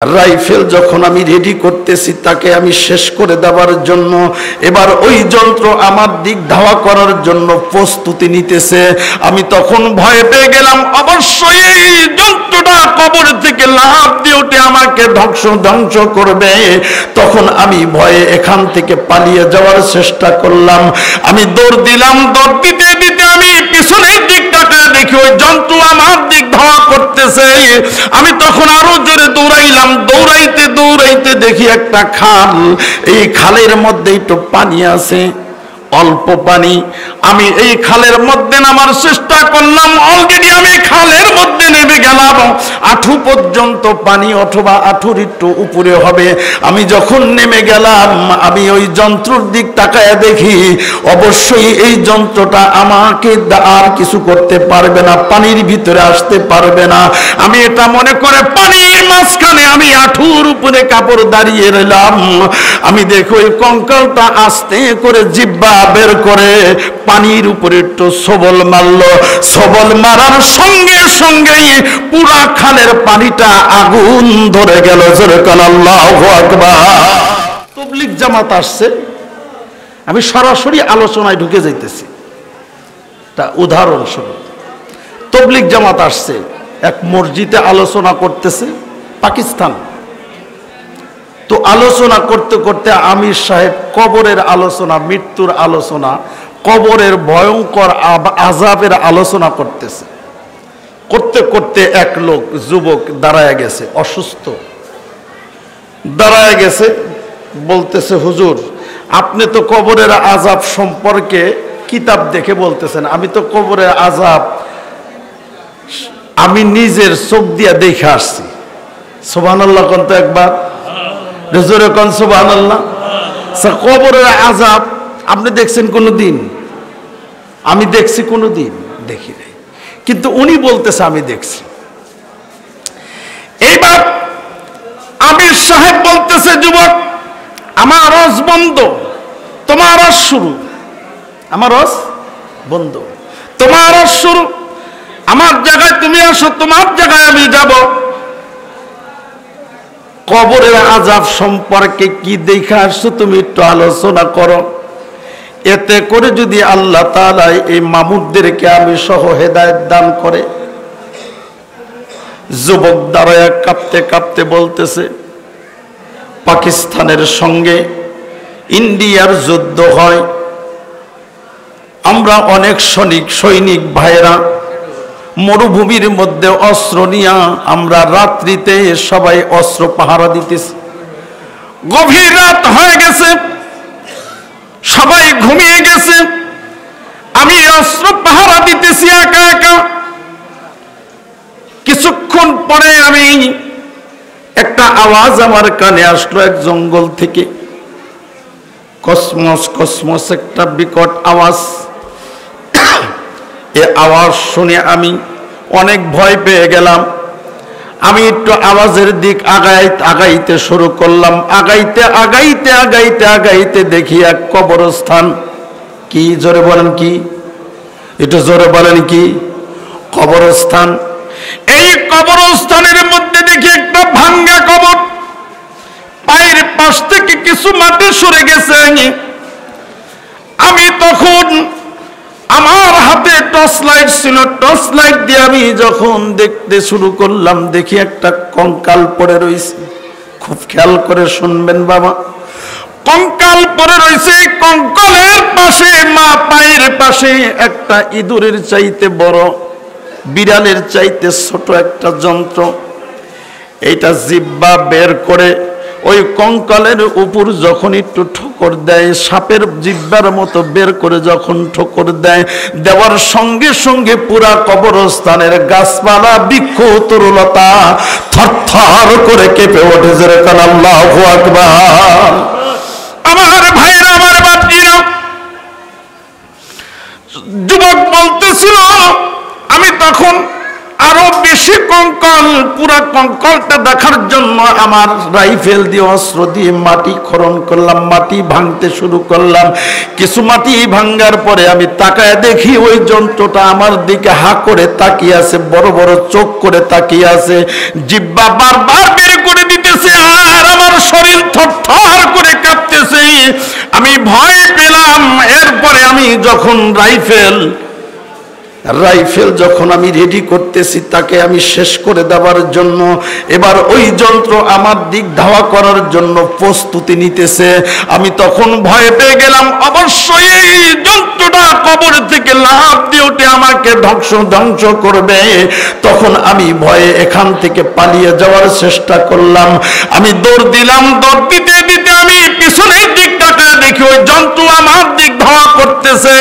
Rifle যখন আমি ready করতেছি তাকে আমি শেষ করে দেওয়ার জন্য, এবার ওই যন্ত্র আমার দিক ধাওয়া করার জন্য প্রস্তুতি নিতেছে। আমি তখন ভয় পেয়ে গেলাম, অবশ্যই এই যন্ত্রটা কবর থেকে লাফ দিয়ে উঠে আমাকে ধ্বংস করবে। তখন আমি ভয়ে এখান থেকে পালিয়ে যাওয়ার চেষ্টা করলাম। আমি দৌড় দিলাম, দৌড় দিতে দিতে আমি পিছনের দিকটাকে দেখি ওই যন্ত্র আমার দিক ধাওয়া করতেছে। আমি তখন আরো জোরে দৌড়াইলাম, দৌড়াইতে দৌড়াইতে দেখি একটা খাল, এই খালের মধ্যে একটু পানি আছে, অল্প পানি। আমি এই খালের মধ্যে নামার চেষ্টা করলাম। অলরেডি আমি খালের মধ্যে নেমে গেলাম, আঁঠু পর্যন্ত পানি অথবা আঁঠুর একটু উপরে হবে। আমি যখন নেমে গেলাম, আমি ওই যন্ত্রের দিক তাকায় দেখি অবশ্যই এই যন্ত্রটা আমাকে আর কিছু করতে পারবে না, পানির ভিতরে আসতে পারবে না। আমি এটা মনে করে পানির মাঝখানে আমি আঁঠুর উপরে কাপড় দাঁড়িয়ে রইলাম। আমি দেখো ওই কঙ্কালটা আস্তে করে জিব্বা বের করে পানির উপরে একটু সবল মারলো। সবল মারার সঙ্গে সঙ্গে পুরা খালের পানিটা আগুন ধরে গেল। যেরকম আল্লাহু আকবার। তাবলীগ জামাত আসছে, আমি সরাসরি আলোচনায় ঢুকে যাইতেছি। তা উদাহরণস্বরূপ তাবলীগ জামাত আসছে, এক মসজিদে আলোচনা করতেছে পাকিস্তান। তো আলোচনা করতে করতে আমির সাহেব কবরের আলোচনা, মৃত্যুর আলোচনা, কবরের ভয়ঙ্কর আযাবের আলোচনা করতেছে। করতে করতে এক লোক যুবক দাঁড়ায় গেছে, অসুস্থ দাঁড়ায় গেছে, বলতেছে, হুজুর আপনি তো কবরের আযাব সম্পর্কে কিতাব দেখে বলতেছেন, আমি তো কবরের আযাব আমি নিজের চোখ দিয়ে দেখে আসছি। সুবহানাল্লাহ কোন তো একবার, জোরে কোন সুবহানাল্লাহ। কবরের আযাব আপনি দেখছেন কোনদিন? আমি দেখছি কোনদিন? দেখি নাই, কিন্তু উনি বলতেছে আমি দেখছি। এইবার আমির সাহেব বলতেছে, যুবক আমার রস বন্ধ, তোমার রস শুরু। আমার রস বন্ধ, তোমার রস শুরু। আমার জায়গায় তুমি আসো, তোমার জায়গায় আমি যাব। কবরের আযাব সম্পর্কে কি দেখে আসছো তুমি একটু আলোচনা করো। এতে করে যদি আল্লাহ তাআলা এই মামুদদেরকে আমি সহ হেদায়েত দান করে। যুবক দাঁড়ায় কাঁপতে কাঁপতে বলতেছে, পাকিস্তানের সঙ্গে ইন্ডিয়ার যুদ্ধ হয়, আমরা অনেক সৈনিক ভাইরা মরুভূমির মধ্যে অস্ত্র নিয়ে আমরা রাত্রিতে সবাই অস্ত্র পাহারা দিতেছি। গভীর রাত হয়ে গেছে, সবাই ঘুমিয়ে গেছে, আমি অস্ত্র পাহারা দিতেছি একা একা। কিছুক্ষণ পরে আমি একটা আওয়াজ আমার কানে আসলো এক জঙ্গল থেকে, কসমস কসমস একটা বিকট আওয়াজ। এ আওয়াজ শুনে আমি অনেক ভয় পেয়ে গেলাম। আমি একটু আওয়াজের দিক আগাইতে শুরু করলাম। আগাইতে দেখি এক কবরস্থান। কি জোরে বলেন, কি একটু জোরে বলেন, কি কবরস্থান? এই কবরস্থানের মধ্যে দেখি একটা ভাঙ্গা কবর, পায়ের পাশ থেকে কিছু মাটি সরে গেছে। আমি তখন আমার হাতে টর্চ লাইট ছিল, টর্চ লাইট দিয়ে আমি যখন দেখতে শুরু করলাম, দেখি একটা কঙ্কাল পড়ে রয়েছে। খুব খেয়াল করে শুনবেন বাবা, কঙ্কাল পড়ে রয়েছে। কঙ্কালের পাশে পায়ের পাশে একটা ইঁদুরের চাইতে বড়, বিড়ালের চাইতে ছোট একটা যন্ত্র। এইটা জিহ্বা বের করে ওই কঙ্কালের উপর যখন একটু ঠোকর দেয়, সাপের জিহ্বার মতো বের করে যখন ঠোকর দেয়, দেওয়ার সঙ্গে সঙ্গে পুরা কবরস্থানের গাছপালা, বৃক্ষ, তরুলতা থরথর করে কেঁপে ওঠে। যেরকম আল্লাহু আকবার। আমার ভাইরা, আমার বাপজিরা, যুবক বলতেছিল, আমি তখন আরো বেশি কঙ্কাল, পুরা কঙ্কালটা দেখার জন্য আমার রাইফেল দিয়ে, অস্ত্র দিয়ে মাটি খনন করলাম, মাটি ভাঙতে শুরু করলাম। কিছু মাটি ভাঙার পরে আমি তাকায় দেখি ওই যন্ত্রটা আমার দিকে হা করে তাকিয়ে আছে, বড় বড় চোখ করে তাকিয়ে আছে, জিহ্বা বারবার বের করে দিতেছে। যখন রাইফেল যখন আমি রেডি করতেছি তাকে আমি শেষ করে দেওয়ার জন্য, এবার ওই যন্ত্র আমার দিক ধাওয়া করার জন্য প্রস্তুতি নিতেছে। আমি তখন ভয় পেয়ে গেলাম, অবশ্যই এই যন্ত্রটা কবর থেকে লাফ দিয়ে উঠে আমাকে ধ্বংস করবে। তখন আমি ভয়ে এখান থেকে পালিয়ে যাওয়ার চেষ্টা করলাম। আমি দৌড় দিলাম, দৌড় দিতে দিতে আমি পিছনের দিকটাকে দেখি ওই যন্ত্র আমার দিক ধাওয়া করতেছে।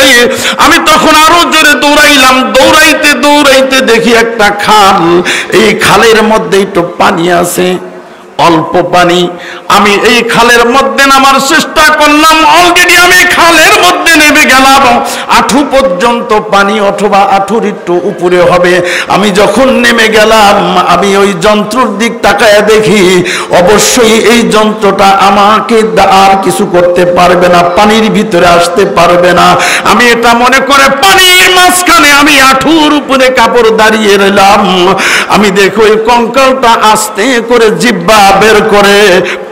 আমি তখন আরো জোরে দৌড়াইলাম, দৌড়াইতে দেখি একটা খাল। এই খালের মধ্যে একটু পানি আছে, অল্প পানি। আমি এই খালের মধ্যে নামার চেষ্টা করলাম। অলরেডি আমি খালের মধ্যে নেমে গেলাম, আঁঠু পর্যন্ত পানি অথবা আঁঠুর একটু উপরে হবে। আমি যখন নেমে গেলাম, আমি ওই যন্ত্রের দিক তাকায় দেখি অবশ্যই এই যন্ত্রটা আমাকে আর কিছু করতে পারবে না, পানির ভিতরে আসতে পারবে না। আমি এটা মনে করে পানির মাঝখানে আমি আঁঠুর উপরে কাপড় দাঁড়িয়ে রইলাম। আমি দেখো ওই কঙ্কালটা আস্তে করে জিব্বা বের করে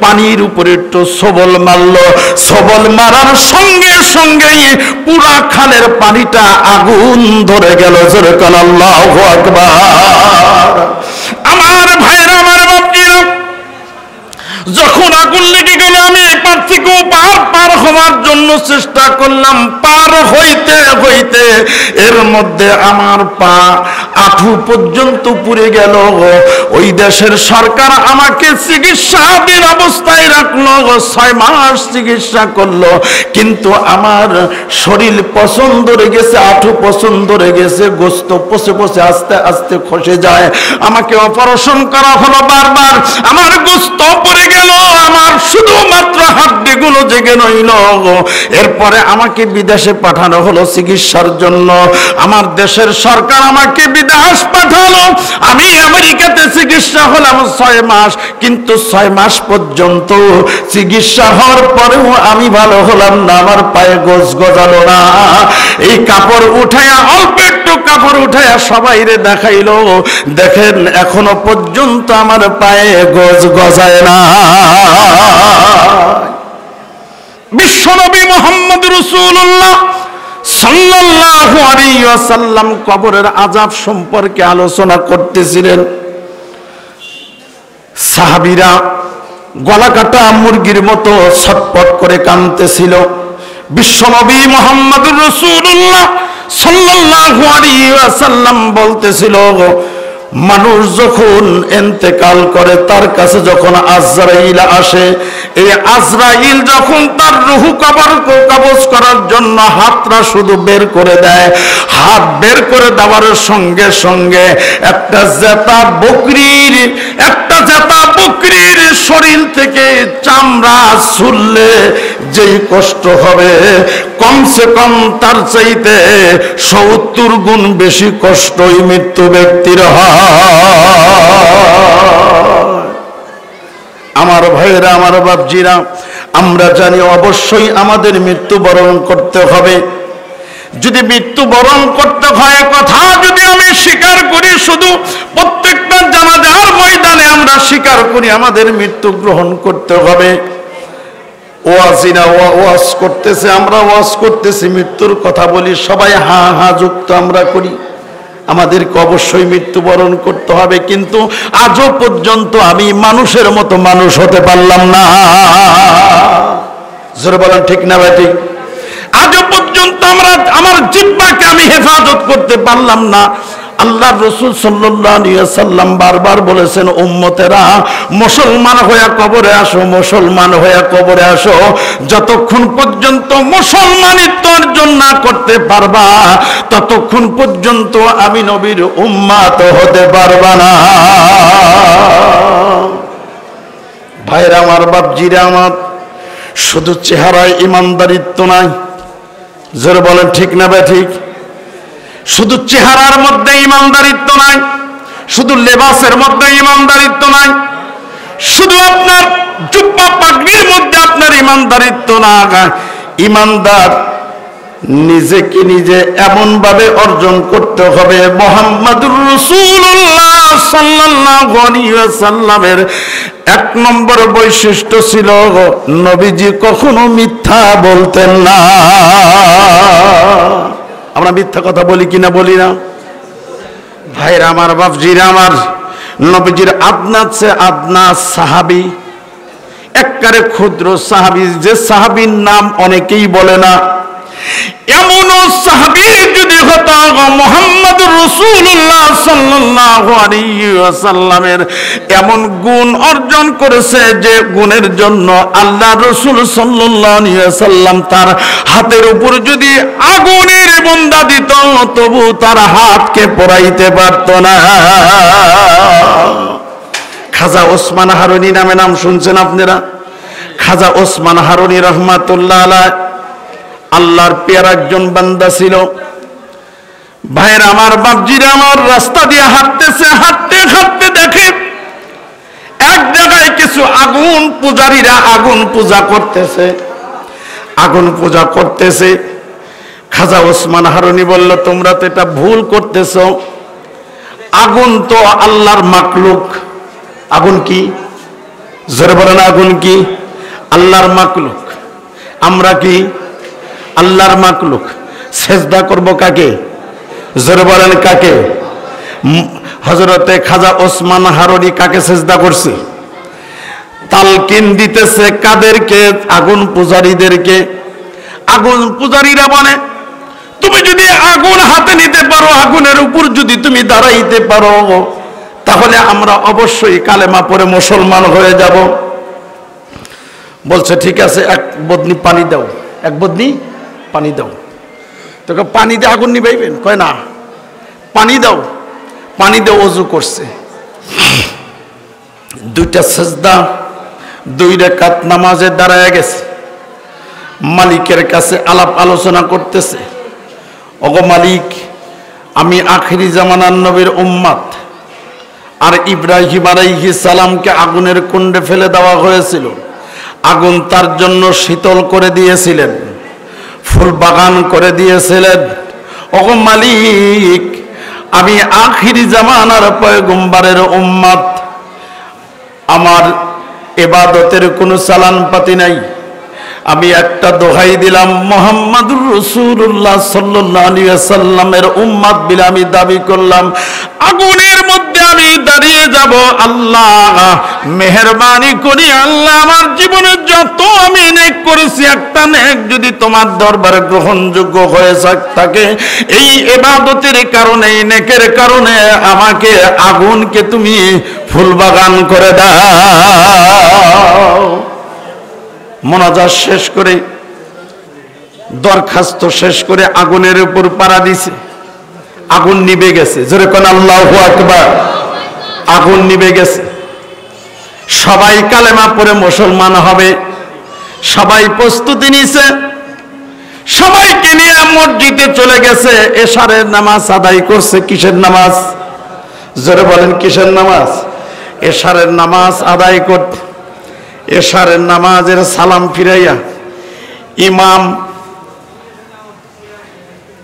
পানির উপরে একটু সবল মারলো। সবল মারার সঙ্গে সঙ্গেই পুরা খালের পানিটা আগুন ধরে গেল। জোরে কোন আল্লাহু আকবার। আমার ভাইরা, আমার বাপজিরা, যখন আগুন লেগে গেল আমি এপার থেকে পার হওয়ার জন্য চেষ্টা করলাম। পার হইতে হইতে এর মধ্যে আমার পা আঁঠু পর্যন্ত পুড়ে গেল। ওই দেশের সরকার আমাকে চিকিৎসাধীন অবস্থায় রাখলো, 6 মাস চিকিৎসা করলো, কিন্তু আমার শরীর পছন্দ ধরে গেছে, আঁঠু পছন্দ ধরে গেছে, গোস্ত পচে পচে আস্তে আস্তে খসে যায়। আমাকে অপারেশন করা হলো বারবার, আমার গোস্ত পড়ে গেল, আমার শুধুমাত্র হাড্ডিগুলো জেগে নইল। এরপরে আমাকে বিদেশে পাঠানো হলো চিকিৎসার জন্য। আমার দেশের সরকার আমাকে বিদেশ পাঠালো। আমি আমেরিকাতে চিকিৎসা হলাম 6 মাস, কিন্তু 6 মাস পর্যন্ত চিকিৎসা হওয়ার পরেও আমি ভালো হলাম না, আমার পায়ে গোজ গজালো না। এই কাপড় উঠায়া, অল্প একটু কাপড় উঠায়া সবাইরে দেখাইলো, দেখেন এখনো পর্যন্ত আমার পায়ে গোজ গজায় না। বিশ্বনবী মুহাম্মদ রাসূলুল্লাহ সাল্লাল্লাহু আলাইহি ওয়াসাল্লাম কবরের আযাব সম্পর্কে আলোচনা করতেছিলেন। সাহাবীরা গলা কাটা মুরগির মতো ছটপট করে কাঁদতেছিল। বিশ্বনবী মুহাম্মদ রাসূলুল্লাহ সাল্লাল্লাহু আলাইহি ওয়াসাল্লাম বলতেছিল, মানুষ যখন ইন্তেকাল করে তার কাছে যখন আজরাইল আসে, এই আজরাইল যখন তার রূহ কবজ করার জন্য হাতটা শুধু বের করে দেয়, হাত বের করে দেওয়ার সঙ্গে সঙ্গে একটা জেতা বকরির শরীর থেকে চামড়া ছুললে যেই কষ্ট হবে, কমসে কম তার চাইতে 70 গুণ বেশি কষ্ট ওই মৃত্যু ব্যক্তির হয়। আমার ভাইয়েরা, আমার বাপজিরা, আমরা জানি অবশ্যই আমাদের মৃত্যুবরণ করতে হবে। যদি মৃত্যুবরণ করতে হয় কথা যদি আমি স্বীকার করি, শুধু প্রত্যেকটা জানাজার ময়দানে আমরা স্বীকার করি আমাদের মৃত্যু গ্রহণ করতে হবে। ওয়াজিনা ওয়াজ করতেছে, আমরা ওয়াজ করতেছি, মৃত্যুর কথা বলি, সবাই হা হা যুক্ত আমরা করি। আমাদেরকে অবশ্যই মৃত্যুবরণ করতে হবে, কিন্তু আজও পর্যন্ত আমি মানুষের মতো মানুষ হতে পারলাম না। জোরে বলেন ঠিক না ভাই? ঠিক। আজও পর্যন্ত আমার জিহ্বাকে আমি হেফাজত করতে পারলাম না। আল্লাহর রাসূল সাল্লাল্লাহু আলাইহি ওয়াসাল্লাম বারবার বলেছেন, উম্মতেরা মুসলমান হয়ে কবরে আসো, মুসলমান হয়ে কবরে আসো। যতক্ষণ পর্যন্ত মুসলমানিত্ব অর্জন না করতে পারবা, ততক্ষণ পর্যন্ত আমি নবীর উম্মত হতে পারবা না। ভাইরা আমার, বাপজিরা আমার, শুধু চেহারায় ইমানদারিত্ব নাই। জোরে বলেন ঠিক না বে ঠিক? শুধু চেহারার মধ্যে ইমানদারিত্ব নাই, শুধু লেবাসের মধ্যে ইমানদারিত্ব নাই, শুধু আপনার জুব্বা পাগড়ির মধ্যে আপনার ইমানদারিত্ব না। ইমানদার নিজেকে নিজে এমন ভাবে অর্জন করতে হবে মুহাম্মদুর রাসূলুল্লাহ সাল্লাল্লাহু আলাইহি ওয়াসাল্লামের এক নম্বর বৈশিষ্ট্য ছিল নবীজি কখনো মিথ্যা বলতেন না। আমরা মিথ্যা কথা বলি কিনা বলি না? ভাইরা আমার, বাপজিরা আমার, নবীজির আদনাত সে আদনাত সাহাবী, একবারে ক্ষুদ্র সাহাবী, যে সাহাবীর নাম অনেকেই বলে না, এমন সাহাবী যদি হতো মুহাম্মদুর রাসূলুল্লাহ সাল্লাল্লাহু আলাইহি ওয়াসাল্লামের এমন গুণ অর্জন করেছে যে গুণের জন্য আল্লাহ রাসূল সাল্লাল্লাহু আলাইহি ওয়াসাল্লাম তার হাতের উপর যদি আগুনের বন্দা দিত তবু তার হাতকে পোড়াইতে পারত না। খাজা ওসমান হারুনি নামে নাম শুনছেন আপনারা? খাজা ওসমান হারুনি রহমাতুল্লাহ আলাইহি আল্লাহর পেয়ার একজন বান্দা ছিল। ভাইয়ের আমার, বাপজিরা আমার, রাস্তা দিয়ে হাঁটতেছে, হাঁটতে হাঁটতে দেখে এক জায়গায় কিছু আগুন পূজারীরা আগুন পূজা করতেছে, আগুন পূজা করতেছে। খাজা ওসমান হারুনি বলল, তোমরা তো এটা ভুল করতেছ, আগুন তো আল্লাহর মাকলুক। আগুন কি? জোরে বলেন, আগুন কি? আল্লাহর মাকলুক। আমরা কি? আল্লাহর মাকলুক। সেজদা করব কাকে? জোরে বলেন, কাকে? হযরতে খাজা ওসমান হারুনি কাকে সেজদা করছে? তালকিন দিতেছে কাদেরকে? আগুন পূজারীদেরকে। আগুন পূজারীরা বলে, তুমি যদি আগুন হাতে নিতে পারো, আগুনের উপর যদি তুমি দাঁড়াইতে পারো, তাহলে আমরা অবশ্যই কালেমা পড়ে মুসলমান হয়ে যাব। বলছে ঠিক আছে, এক বদনি পানি দাও, এক বদনি পানি দাও। তোকে পানি দিয়ে আগুন নিবাইবেন? কয় না, পানি দাও। পানি দিয়ে ওযু করছে, দুইটা সেজদা, 2 রাকাত নামাজে দাঁড়ায় গেছে, মালিকের কাছে আলাপ আলোচনা করতেছে। ওগো মালিক, আমি আখিরি জামানার নবীর উম্মত, আর ইব্রাহিম আলাইহিস সালামকে আগুনের কুণ্ডে ফেলে দেওয়া হয়েছিল, আগুন তার জন্য শীতল করে দিয়েছিলেন, ফুল বাগান করে দিয়েছিলেন। ওগো মালিক, আমি আখিরি জামানার পয়গম্বরের উম্মত, আমার ইবাদতের কোনো চালান পাতি নাই, আমি একটা দোহাই দিলাম, মুহাম্মদুর রাসূলুল্লাহ সাল্লাল্লাহু আলাইহি ওয়াসাল্লামের উম্মত বলে আমি দাবি করলাম, আগুনের মধ্যে আমি দাঁড়িয়ে যাব। আল্লাহ মেহেরবানি করি, আল্লাহ আমার জীবনে যত আমি নেক করেছি, একটা নেক যদি তোমার দরবারে গ্রহণযোগ্য হয়ে থাকে, এই ইবাদতের কারণে, এই নেকের কারণে আমাকে আগুনকে তুমি ফুলবাগান করে দাও। মোনাজাত শেষ করে, দরখাস্ত শেষ করে আগুনের উপর পাড়া দিছে, আগুন নিভে গেছে। জোরে কোন আল্লাহু আকবার। আগুন নিভে গেছে। সবাই কালেমা পড়ে মুসলমান হবে, সবাই প্রস্তুতি নিছে, সবাইকে নিয়ে মসজিদে চলে গেছে, এশারের নামাজ আদায় করছে। কিসের নামাজ? জোরে বলেন, কিসের নামাজ? এশারের নামাজ আদায় করতে, এশারের নামাজের সালাম ফিরাইয়া ইমাম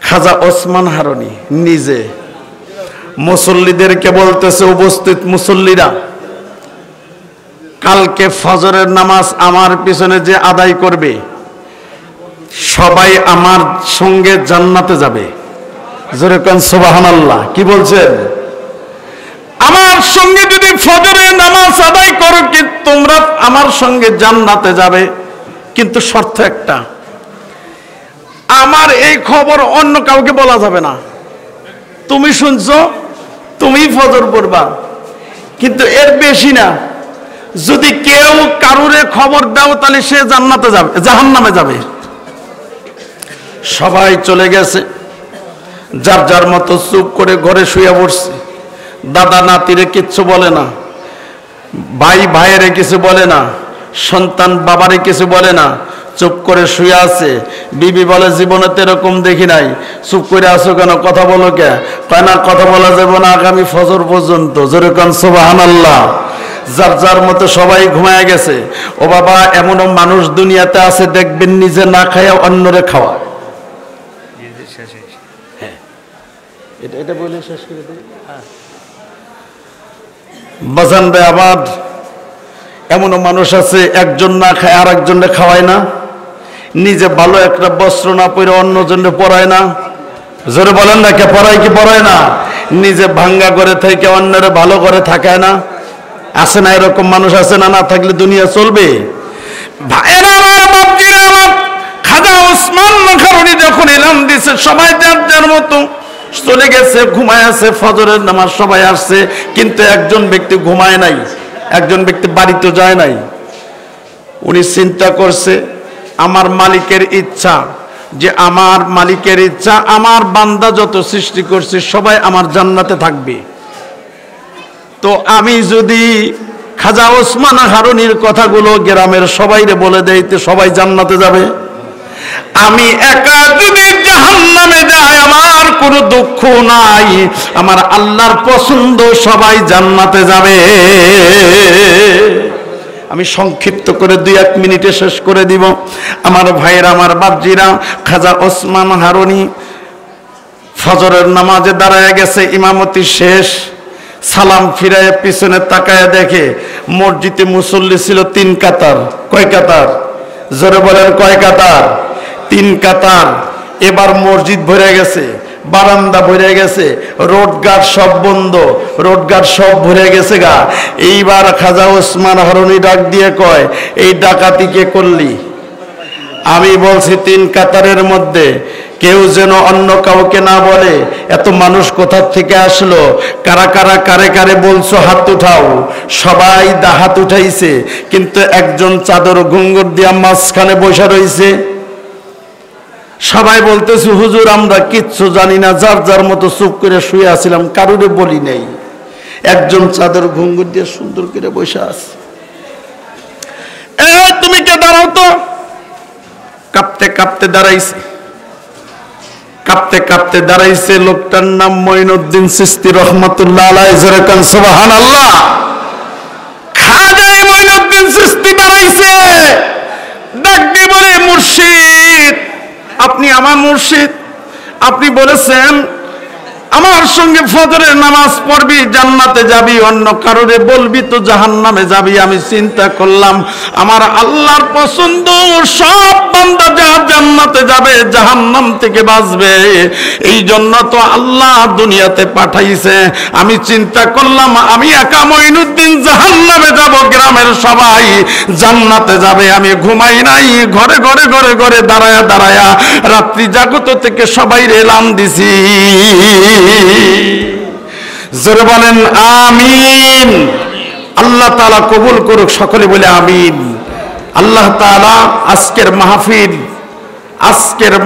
খাজা ওসমান হারুনি নিজে মুসল্লিদেরকে বলতেছে, উপস্থিত মুসল্লিরা, কালকে ফজরের নামাজ আমার পিছনে যে আদায় করবে, সবাই আমার সঙ্গে জান্নাতে যাবে। জোরে কোন সুবহানাল্লাহ। কি বলছেন? আমার সঙ্গে যদি ফজরের নামাজ আদায় করো, কি তোমরা আমার সঙ্গে জান্নাতে যাবে, কিন্তু শর্ত একটা, আমার এই খবর অন্য কাউকে বলা যাবে না। তুমি শুনছো, তুমি ফজর পড়বা, কিন্তু এর বেশি না। যদি কেউ কারুরে খবর দাও, তাহলে সে জান্নাতে যাবে, জাহান্নামে যাবে। সবাই চলে গেছে, যার যার মতো চুপ করে ঘরে শুয়ে পড়ছে। দাদা নাতিরে কিচ্ছু বলে না, ভাই ভাইয়েরে কিছু বলে না, সন্তান বাবারে কিছু বলে না, চুপ করে শুয়ে আছে। বিবি বলে, জীবনে তো এরকম দেখি নাই, চুপ করে আছো কেন, কথা বলো কে? কয় না, কথা বলা যাবে না আগামী ফজর পর্যন্ত। জোরে কোন সুবহানাল্লাহ। যার যার মতো সবাই ঘুমায় গেছে। ও বাবা, এমনও মানুষ দুনিয়াতে আছে, দেখবেন নিজে না খায়া অন্যরে খাওয়া। হ্যাঁ, এটা বলে শেষ করে দেবে। বাজান রে, আবার এমনও মানুষ আছে একজন না খায় আর একজনকে খাওয়ায় না, নিজে ভালো একটা বস্ত্র না পরে অন্যজনকে পরায় না। জোরে বলেন না, কে পরায় কি পরায় না? নিজে ভাঙ্গা করে থেকে অন্যরে ভালো করে থাকায় না। আছে না এরকম মানুষ? আছে না? না থাকলে দুনিয়া চলবে? ভাইয়েরা আমার, বাপজিরা আমার, খাজা ওসমান খারুনি যখন এলাম দিছে সবাই যার যার মতো চলে গেছে, ঘুমায় আছে, ফজরের নামাজ সবাই আসছে, কিন্তু একজন ব্যক্তি ঘুমায় নাই, একজন ব্যক্তি বাড়িতে যায় নাই। উনি চিন্তা করছে আমার মালিকের ইচ্ছা, যে আমার মালিকের ইচ্ছা আমার বান্দা যত সৃষ্টি করছে সবাই আমার জান্নাতে থাকবে। তো আমি যদি খাজা ওসমান হারুনির কথাগুলো গ্রামের সবাইরে বলে দেই তো সবাই জান্নাতে যাবে। আমি একা যদি জাহান্নামে যাই আমার কোনো দুঃখ নাই, আমার আল্লাহর পছন্দ সবাই জান্নাতে যাবে। আমি সংক্ষিপ্ত করে 2-1 মিনিটে শেষ করে দিব। আমার ভাইয়েরা, আমার বাপজিরা, খাজা ওসমান হারুনি ফজরের নামাজে দাঁড়ায় গেছে, ইমামতি শেষ, সালাম ফিরায় পিছনে তাকায় দেখে মসজিদে মুসল্লি ছিল 3 কাতার। কয় কাতার? জোরে বলেন, কয় কাতার? 3 কাতার। এবার মসজিদ ভরে গেছে, বারান্দা ভরে গেছে, রোডঘাট সব বন্ধ, রোডঘাট সব ভরে গেছে গা। এইবার খাজা ওসমান হারুনি ডাক দিয়ে কয়, এই ডাকাতি কে করলি? আমি বলছি 3 কাতারের মধ্যে কেউ যেন অন্য কাউকে না বলে এত মানুষ কোথা থেকে আসলো, কারা কারা কারে কারে বলছো হাত উঠাও। সবাই হাত উঠাইছে, কিন্তু একজন চাদর ঘুঙ্গুর দিয়া মাঝখানে বসে রয়েছে। সবাই বলতেছে হুজুর আমরা কিচ্ছু জানি না, যার যার মতো চুপ করে শুয়ে আছিলাম, কারুরে বলি নাই। একজন চাদর ঘুঙ্গুর দিয়ে সুন্দর করে বসে আছে। তুমি কে? দাঁড়াও তো। কাঁপতে কাঁপতে দাঁড়াইছে, কাঁপতে কাঁপতে দাঁড়াইছে। লোকটার নাম মঈনুদ্দিন চিশতি রহমাতুল্লাহ আলাইহি। জোরে কান সুবহানাল্লাহ। খাজা মঈনুদ্দিন চিশতি দাঁড়াইছে, ডাক দিয়ে বলে, মুর্শিদ, আপনি আমার মুর্শিদ, আপনি বলেছেন আমার সঙ্গে ফজরের নামাজ পড়বি জান্নাতে যাবি, অন্য কারোরে বলবি তো জাহান্নামে যাবি। আমি চিন্তা করলাম আমার আল্লাহর পছন্দ সব বান্দা যা জান্নাতে যাবে জাহান্নাম থেকে বাঁচবে, এই জন্য তো আল্লাহ দুনিয়াতে পাঠাইছে। আমি চিন্তা করলাম আমি একা মঈনুদ্দিন জাহান্নামে যাব, গ্রামের সবাই জান্নাতে যাবে। আমি ঘুমাই নাই, ঘরে ঘরে ঘরে ঘরে দাঁড়ায়া দাঁড়ায়া রাত্রি জাগত থেকে সবাই এলাম দিছি। জোরে বলেন আমিন। আল্লাহ তাআলা কবুল করুক, সকলে বলে আমিন। আল্লাহ তাআলা আজকের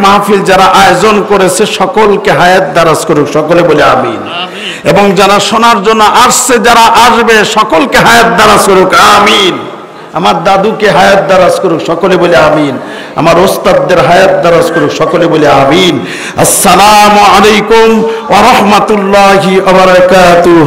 মাহফিল যারা আয়োজন করেছে সকলকে হায়াত দারাজ করুক, সকলে বলে আমিন। এবং যারা শোনার জন্য আসছে, যারা আসবে সকলকে হায়াত দারাজ করুক, আমিন। আমার দাদুকে হায়াত দারাজ করুক, সকলে বলে আমিন। আমার ওস্তাদদের হায়াত দারাজ করুক, সকলে বলে আমিন। আসসালামু আলাইকুম ওয়া রাহমাতুল্লাহি ওয়া বারাকাতুহু।